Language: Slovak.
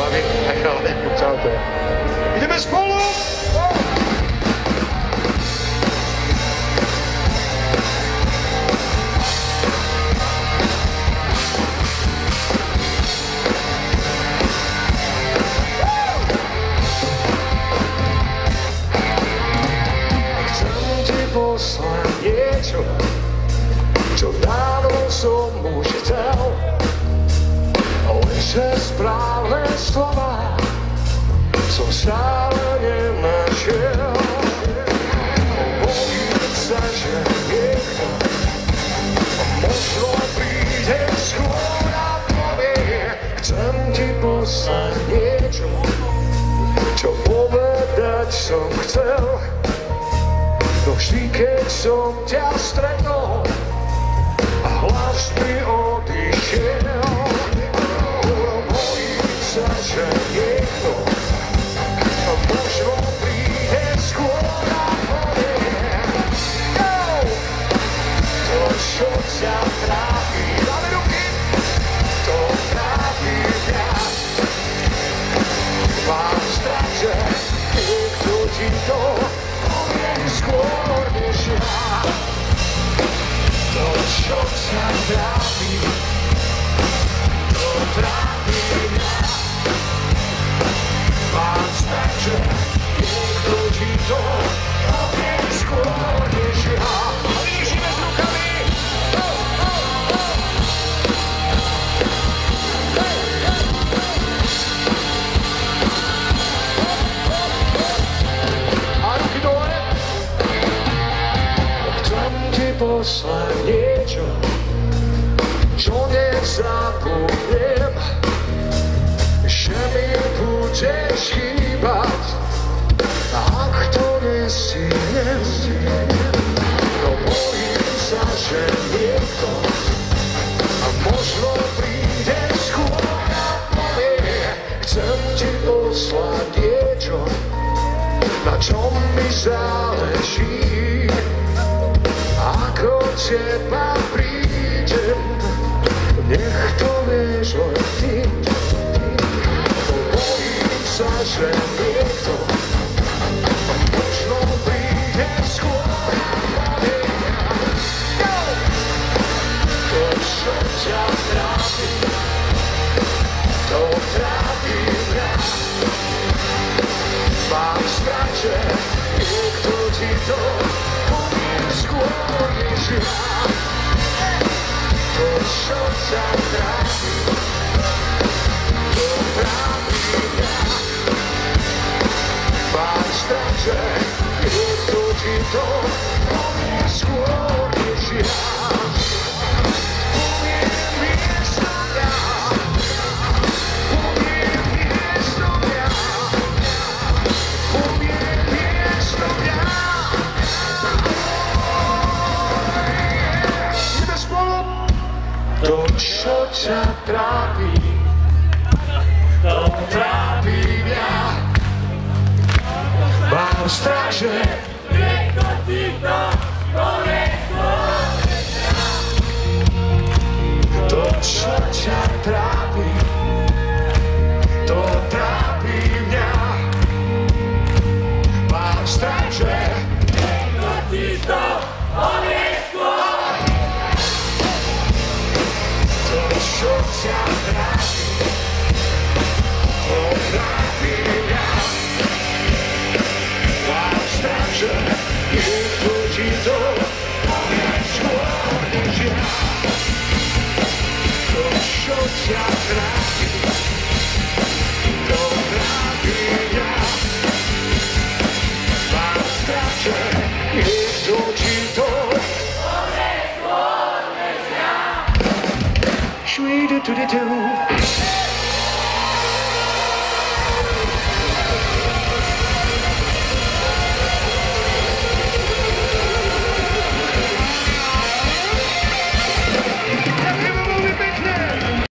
baví. Nechal. Čaute. Ideme spolu! Poslať niečo, čo dávno som už chcel, lenže správne slova som stále nenašiel. Bojím sa, že niekto možno príde skôr a povie, chcem ti poslať niečo, čo povedať som chcel. No vždy, keď som ťa stretol a hlas mi odišiel, bojím sa, že niekto možno príde skôr a povie, to, čo ťa trápi, dáme ruky, to trápi mňa. Mám strach, že niekto ti to skôr než ja. To, čo ťa trápi, to trápi mňa. Mám strach, že niekto ti to povie skôr než ja. A vyšíme s rukami. Poslať niečo, čo nezabudnem, že mi budeš chýbať, ak to nestihnem. No bojím sa, že niekto možno príde skôr a povie, chcem ti poslať niečo, na čom mi záleží. Ako teba prídem, nech to vieš len ty. Bojím sa, že niekto možno príde skôr a povie, to, čo ťa trápi, to trápi mňa. Mám strach, že niekto ti to skôr než ja. To, čo ťa trápi, to trápi mňa. Mám strach, že niekto ti to povie skôr než ja. Poviem miesto mňa, poviem miesto mňa, poviem miesto mňa. To, čo ťa trápi, to trápi mňa. Mám strach, že niekto ti to povie skôr než ja. To, čo ťa trápi, to trápi mňa. Mám strach, že niekto ti to povie skôr. To, čo ťa trápi, to trápi mňa. Mám strach, že niekto ti to povie skôr než ja. To, čo ťa trápi, to trápi mňa. Mám strach, že niekto ti to povie skôr než ja. Sweet to the tune.